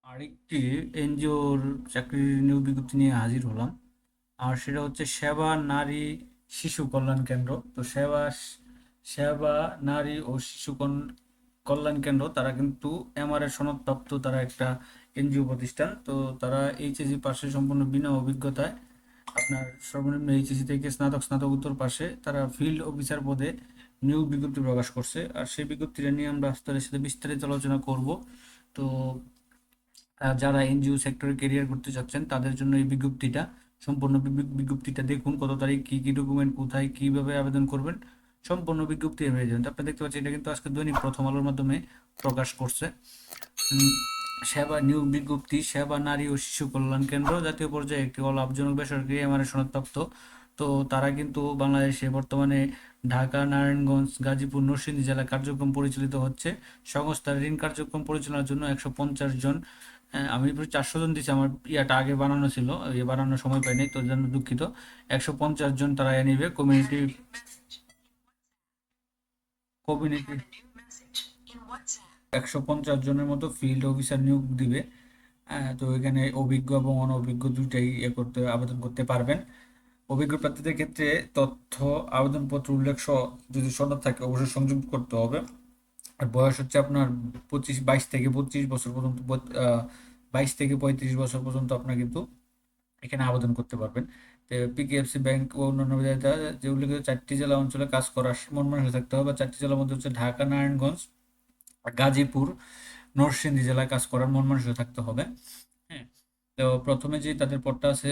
আরেকটি এনজিওর চাকরির নিয়োগ বিজ্ঞপ্তি নিয়ে হাজির হলাম। আর সেটা হচ্ছে সেবা নারী শিশু কল্যাণ কেন্দ্র। তো সেবা নারী ও শিশু কল্যাণ কেন্দ্র, তারা কিন্তু এমআরএ সনদপ্রাপ্ত তারা একটা এনজিও প্রতিষ্ঠান। তো তারা এইচএসসি পাশে সম্পূর্ণ বিনা অভিজ্ঞতায় আপনার সর্বনিম্ন এইচএসসি থেকে স্নাতকোত্তর পাশে তারা ফিল্ড অফিসার পদে নিয়োগ বিজ্ঞপ্তি প্রকাশ করছে। আর সেই বিজ্ঞপ্তিটা নিয়ে আমরা আপনাদের সাথে বিস্তারিত আলোচনা করব। তো যারা এনজিও সেক্টরে কেরিয়ার করতে চাচ্ছেন তাদের জন্য এই বিজ্ঞপ্তিটা, সম্পূর্ণ বিজ্ঞপ্তিটা দেখুন, কত তারিখ, কি কি ডকুমেন্ট, কোথায় কিভাবে আবেদন করবেন, সম্পূর্ণ বিজ্ঞপ্তি হয়ে যাবেন। তো আপনি দেখতে পাচ্ছেন এটা কিন্তু আজকে দৈনিক প্রথম আলোর মাধ্যমে প্রকাশ করছে। উম, সেবা নিয়োগ বিজ্ঞপ্তি, সেবা নারী ও শিশু কল্যাণ কেন্দ্র, জাতীয় পর্যায়ে একটি অলাভজনক বেসরকারি এমআরএ সনদপ্রাপ্ত। তো তারা কিন্তু বাংলাদেশে বর্তমানে ঢাকা, নারায়ণগঞ্জ, গাজীপুর, নরসিংদী জেলায় কার্যক্রম পরিচালিত হচ্ছে। সংস্থার ঋণ কার্যক্রম পরিচালনার জন্য 150 জন, আমি 400 জন দিচ্ছি, আমার ইয়াটা আগে বানানো ছিল, ইয়ে বানানোর সময় পাইনি, তোর জন্য দুঃখিত। 150 জন তারা নিবে। কমিউনিটি 150 জনের মতো ফিল্ড অফিসার নিয়োগ দিবে। তো এখানে অভিজ্ঞ এবং অনভিজ্ঞ দুইটাই আবেদন করতে পারবেন। অভিজ্ঞ প্রার্থীদের ক্ষেত্রে তথ্য আবেদনপত্র উল্লেখ সহ যদি সনদ থাকে অবশ্যই সংযোগ করতে হবে। আর বয়স হচ্ছে আপনার 22 থেকে 25 বছর পর্যন্ত, 22 থেকে 35 বছর পর্যন্ত আপনার কিন্তু এখানে আবেদন করতে পারবেন। তো পিকেএফসি ব্যাংক ও অন্যান্য যে উল্লেখিত 4টি জেলা অঞ্চলে কাজ করার মন মানসিক থাকতে হবে। 4টি জেলার মধ্যে হচ্ছে ঢাকা, নারায়ণগঞ্জ, গাজীপুর, নরসিংদী জেলায় কাজ করার মন মানসিক থাকতে হবে। হ্যাঁ। তো প্রথমে যে তাদের পদটা আছে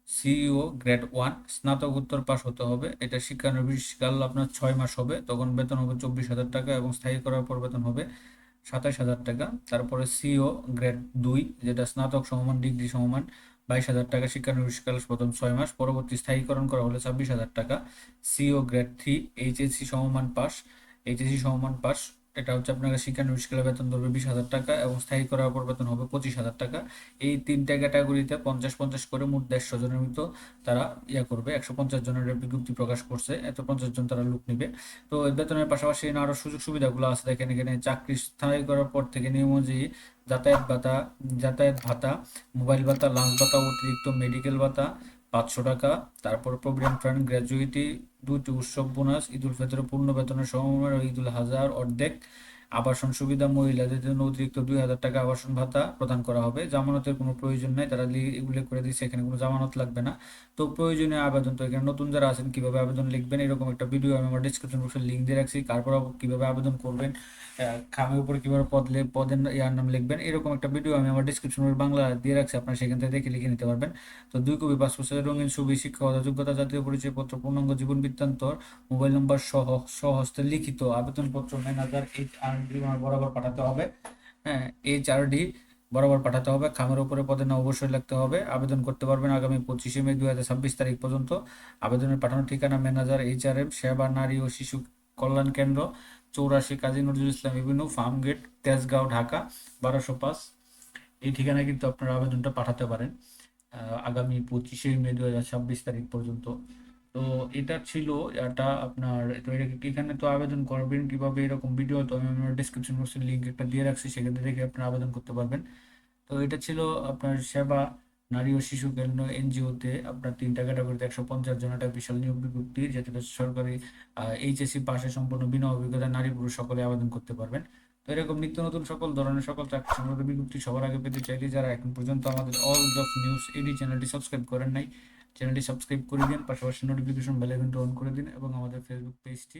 সিইও, গ্রেড 1, স্নাতকোত্তর পাস হতে হবে। এটা শিক্ষানবিশকাল আপনার 6 মাস হবে, তখন বেতন হবে 24,000 টাকা এবং স্থায়ী করার পর বেতন হবে 27,000 টাকা। তারপরে সিও গ্রেড 2, যেটা স্নাতক সমমান ডিগ্রি সমমান 22,000 টাকা, শিক্ষানবিশকাল প্রথম 6 মাস, পরবর্তী স্থায়ীকরণ করা হলে 26,000 টাকা। সিও গ্রেড 3, এইচএসসি সমমান পাস, এটা হচ্ছে আপনাকে শিক্ষানবিশকালে বেতন ধরবে 20,000 টাকা এবং স্থায়ী করার পর বেতন হবে 25,000 টাকা। এই তিনটা ক্যাটাগরিতে 50-50 করে মোট 150 জনের মতো তারা করবে। 150 জনের বিজ্ঞপ্তি প্রকাশ করছে, এত 50 জন তারা লোক নিবে। তো এই বেতনের পাশাপাশি আরো সুযোগ সুবিধাগুলো আছে দেখেন। এখানে চাকরি স্থায়ী করার পর থেকে নিয়ম অনুযায়ী যাতায়াত ভাতা, মোবাইল ভাতা, লাঞ্চ ভাতা, অতিরিক্ত মেডিকেল ভাতা 500 টাকা। তারপর প্রভিডেন্ট ফান্ড, গ্র্যাচুইটি, 2টি উৎসব বোনাস, ঈদুল ফিতরে পূর্ণ বেতনের সমন্বয়, ঈদুল আজহার অর্ধেক, আবাসন সুবিধা, মহিলাদের জন্য অতিরিক্ত 2,000 টাকা আবাসন ভাতা প্রদান করা হবে। জামানতের কোনো প্রয়োজন নাই, তারা উল্লেখ করে দিচ্ছে এখানে কোনো জামানত লাগবে না। তো প্রয়োজনীয় আবেদন, তো এখানে নতুন যারা আছেন কিভাবে আবেদন লিখবেন এরকম একটা ভিডিও আমি আমার ডিসক্রিপশন বক্সে লিঙ্ক দিয়ে রাখছি। তারপর কিভাবে আবেদন করবেন, খামের উপরে কিভাবে পদের ইয়ার নাম লিখবেন, এরকম একটা ভিডিও আমি আমার ডিসক্রিপশন বাংলা দিয়ে রাখছি, আপনারা সেখান থেকে দেখে লিখে নিতে পারবেন। তো 2 কপি পাসপোর্ট সাইজের রঙিন ছবি, শিক্ষাগত যোগ্যতা, জাতীয় পরিচয়পত্র, পূর্ণাঙ্গ জীবন বৃত্তান্ত, মোবাইল নম্বর সহ স্বহস্তে লিখিত আবেদনপত্র ম্যানেজার এইচআরডি বরাবর পাঠাতে হবে। হ্যাঁ, এইচআরডি বরাবর পাঠাতে হবে। খামের উপরে পদের নাম অবশ্যই লিখতে হবে। আবেদন করতে পারবেন আগামী 25শে মে 2026 তারিখ পর্যন্ত। আবেদনের পাঠানোর ঠিকানা ম্যানেজার এইচআরএম, সেবা নারী ও শিশু কল্যাণ কেন্দ্র, 84 কাজী নজরুল ইসলাম এভিনিউ, ফার্ম গেট, তেজগাঁও, ঢাকা 1205। এই ঠিকানায় কিন্তু আপনারা আবেদনটা পাঠাতে পারেন আগামী 25শে মে 2026 তারিখ পর্যন্ত। তো এটা ছিল, এটা আপনার, তো এখানে তো আবেদন করবেন কিভাবে এরকম ভিডিও তো আমি আমার ডিসক্রিপশন বক্সে লিঙ্ক একটা দিয়ে রাখছি, সেখান থেকে আপনারা আবেদন করতে পারবেন। তো এটা ছিল আপনার সেবা নারী ও শিশু কেন্দ্র এনজিওতে আপনার 3টা ক্যাটাগরিতে 150 জন, একটা বিশাল নিয়োগ বিজ্ঞপ্তি, যেটা সরকারি এইচএসসি পাশে সম্পূর্ণ বিনা অভিজ্ঞতা নারী পুরুষ সকলে আবেদন করতে পারবেন। তো এরকম নিত্য নতুন সকল ধরনের সকল চাকরি সংক্রান্ত বিজ্ঞপ্তি সবার আগে পেতে চাইলে যারা এখন পর্যন্ত আমাদের অল জব নিউজ এডি চ্যানেলটি সাবস্ক্রাইব করেন নাই, চ্যানেলটি সাবস্ক্রাইব করে দিন, পাশাপাশি নোটিফিকেশন বেল আইকনটি অন করে দিন এবং আমাদের ফেসবুক পেজটি